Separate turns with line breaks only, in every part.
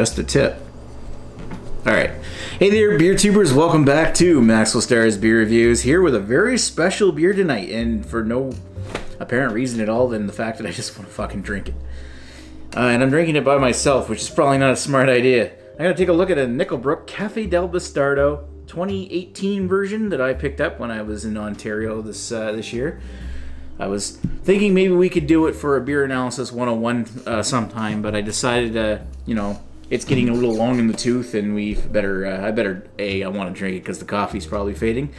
Just a tip. Alright. Hey there, beer tubers. Welcome back to Maxwell Starr's Beer Reviews. Here with a very special beer tonight. And for no apparent reason at all than the fact that I just want to fucking drink it. And I'm drinking it by myself, which is probably not a smart idea. I'm going to take a look at a Brook Cafe del Bastardo 2018 version that I picked up when I was in Ontario this year. I was thinking maybe we could do it for a Beer Analysis 101 sometime, but I decided, you know, it's getting a little long in the tooth, and I want to drink it because the coffee's probably fading.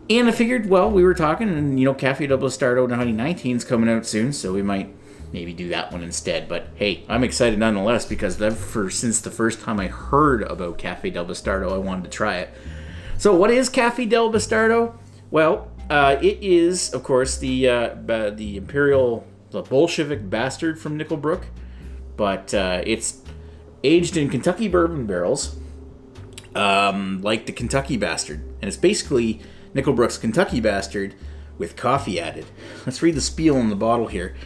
And I figured, well, we were talking, and, you know, Cafe del Bastardo 2019 is coming out soon, so we might maybe do that one instead. But hey, I'm excited nonetheless because since the first time I heard about Cafe del Bastardo, I wanted to try it. So what is Cafe del Bastardo? Well, it is, of course, the Imperial, the Bolshevik Bastard from Brook, but it's aged in Kentucky bourbon barrels, like the Kentucky Bastard, and it's basically Brook's Kentucky Bastard with coffee added. Let's read the spiel on the bottle here.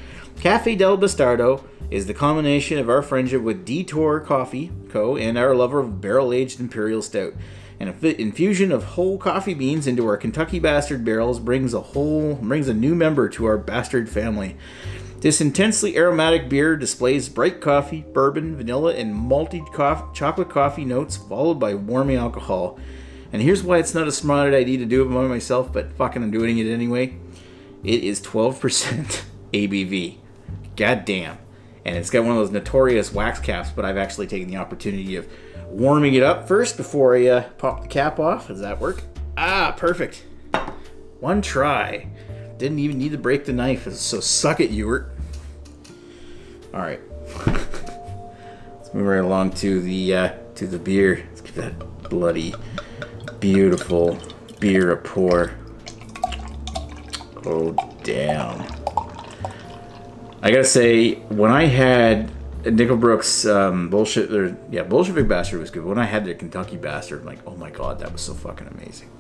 Cafe del Bastardo is the combination of our friendship with Detour Coffee Co. and our love of barrel-aged Imperial Stout. An infusion of whole coffee beans into our Kentucky Bastard barrels brings a new member to our Bastard family. This intensely aromatic beer displays bright coffee, bourbon, vanilla, and malty chocolate coffee notes, followed by warming alcohol. And here's why it's not a smart idea to do it by myself, but fucking I'm doing it anyway. It is 12% ABV. God damn. And it's got one of those notorious wax caps, but I've actually taken the opportunity of warming it up first before I pop the cap off. Does that work? Ah, perfect. One try. Didn't even need to break the knife, so suck it, Ewert. Alright. Let's move right along to the beer. Let's give that bloody, beautiful beer a pour. Oh, damn. I gotta say, when I had Brook's Bolshevik Bastard was good. When I had their Kentucky Bastard, I'm like, oh my god, that was so fucking amazing.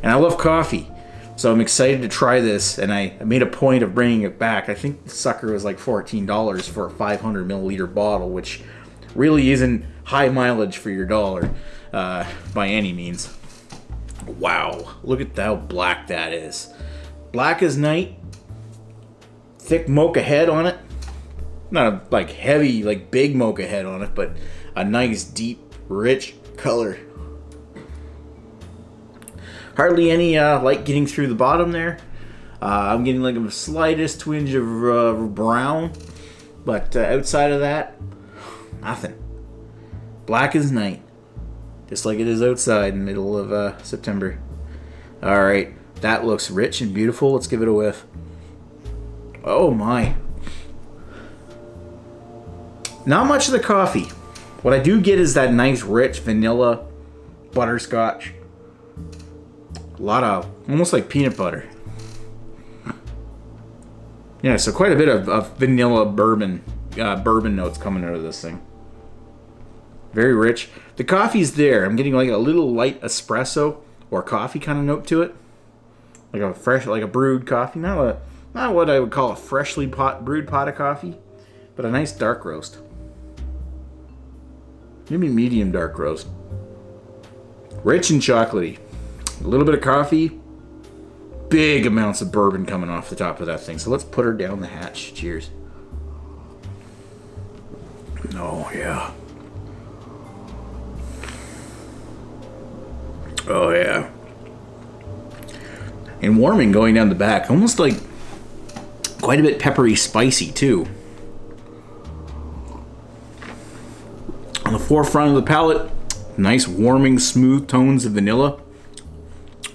And I love coffee, so I'm excited to try this, and I made a point of bringing it back. I think the sucker was like $14 for a 500 milliliter bottle, which really isn't high mileage for your dollar by any means. Wow, look at how black that is. Black as night. Thick mocha head on it. Not a like heavy, like big mocha head on it, but a nice, deep, rich color. Hardly any light getting through the bottom there. I'm getting like a slightest twinge of brown, but outside of that, nothing. Black as night, just like it is outside in the middle of September. All right, that looks rich and beautiful. Let's give it a whiff. Oh my. Not much of the coffee. What I do get is that nice rich vanilla butterscotch. A lot of, almost like peanut butter. Yeah, so quite a bit of vanilla bourbon notes coming out of this thing. Very rich. The coffee's there. I'm getting like a little light espresso or coffee kind of note to it. Like a fresh, like a brewed coffee. Not what I would call a freshly brewed pot of coffee, but a nice dark roast. Maybe medium dark roast. Rich and chocolatey. A little bit of coffee. Big amounts of bourbon coming off the top of that thing. So let's put her down the hatch. Cheers. Oh, yeah. Oh, yeah. And warming going down the back. Almost like quite a bit peppery spicy, too. On the forefront of the palate, nice warming smooth tones of vanilla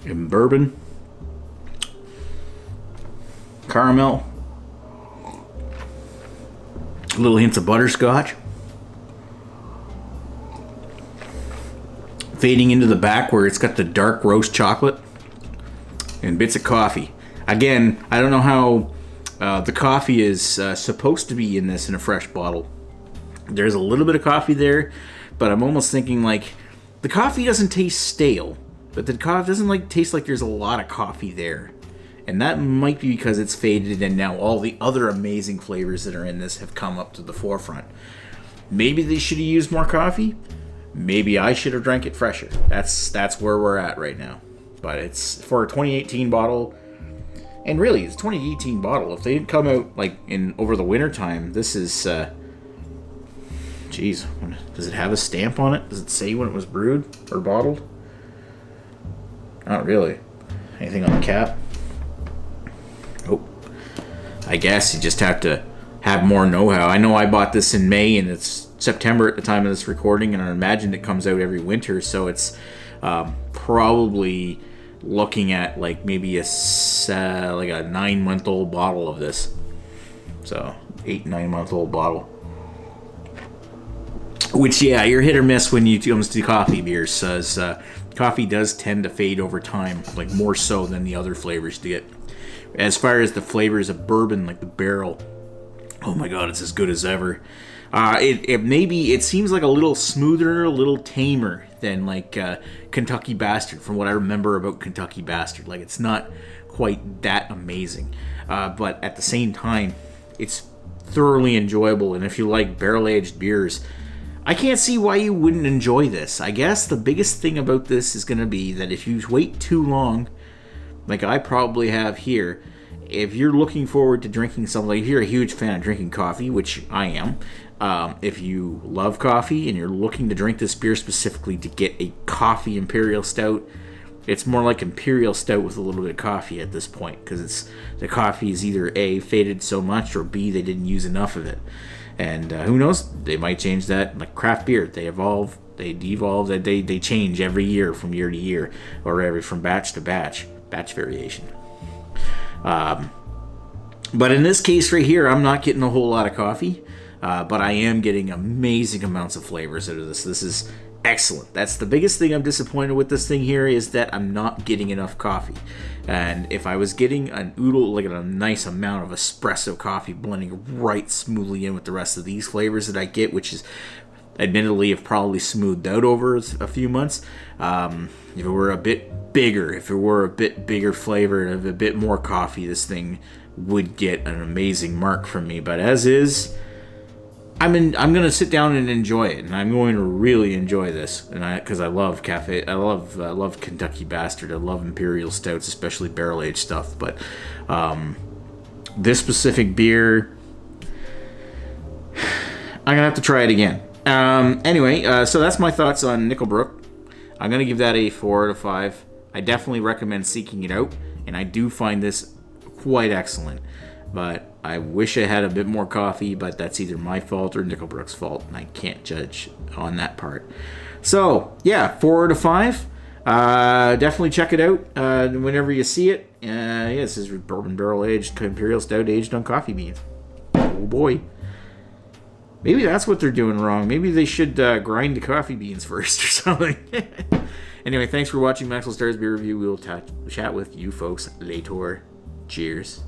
and bourbon, caramel, little hints of butterscotch, fading into the back where it's got the dark roast chocolate and bits of coffee. Again, I don't know how the coffee is supposed to be in this in a fresh bottle. There's a little bit of coffee there, but I'm almost thinking like the coffee doesn't taste stale, but the coffee doesn't like taste like there's a lot of coffee there. And that might be because it's faded and now all the other amazing flavors that are in this have come up to the forefront. Maybe they should have used more coffee. Maybe I should have drank it fresher. That's where we're at right now. But it's for a 2018 bottle. And really, it's a 2018 bottle. If they didn't come out like in over the winter time, this is geez, does it have a stamp on it? Does it say when it was brewed or bottled? Not really. Anything on the cap? Oh, I guess you just have to have more know-how. I know I bought this in May and it's September at the time of this recording, and I imagine it comes out every winter, so it's probably looking at like maybe like a 9-month-old bottle of this. So 8-9-month-old bottle. Which, yeah, you're hit or miss when it comes to coffee beers, says coffee does tend to fade over time, like more so than the other flavors to get. As far as the flavors of bourbon, like the barrel, oh my god, it's as good as ever. It seems like a little smoother, a little tamer than like Kentucky Bastard, from what I remember about Kentucky Bastard. Like, it's not quite that amazing, but at the same time, it's thoroughly enjoyable. And if you like barrel-aged beers, I can't see why you wouldn't enjoy this. I guess the biggest thing about this is going to be that if you wait too long, like I probably have here, if you're looking forward to drinking something, like if you're a huge fan of drinking coffee, which I am, if you love coffee and you're looking to drink this beer specifically to get a coffee Imperial Stout, it's more like Imperial Stout with a little bit of coffee at this point, because the coffee is either A, faded so much, or B, they didn't use enough of it. And who knows, they might change that. Like craft beer, they evolve, they devolve, they change every year from year to year, or from batch to batch variation. But in this case right here, I'm not getting a whole lot of coffee, but I am getting amazing amounts of flavors out of this. This is excellent. That's the biggest thing I'm disappointed with this thing here, is that I'm not getting enough coffee. And if I was getting an oodle, like a nice amount of espresso coffee blending right smoothly in with the rest of these flavors that I get, which is admittedly have probably smoothed out over a few months, if it were a bit bigger flavor and a bit more coffee, this thing would get an amazing mark from me. But as is, I'm gonna sit down and enjoy it, and I'm going to really enjoy this, and because I love cafe, I love Kentucky Bastard, I love Imperial Stouts, especially barrel aged stuff. But this specific beer, I'm gonna have to try it again. Anyway, so that's my thoughts on Brook. I'm gonna give that a 4 out of 5. I definitely recommend seeking it out, and I do find this quite excellent. But I wish I had a bit more coffee, but that's either my fault or Brook's fault, and I can't judge on that part. So, yeah, 4 out of 5. Definitely check it out whenever you see it. Yeah, this is bourbon barrel-aged Imperial Stout aged on coffee beans. Oh, boy. Maybe that's what they're doing wrong. Maybe they should grind the coffee beans first or something. Anyway, thanks for watching Maxwell Starr's Beer Review. We will chat with you folks later. Cheers.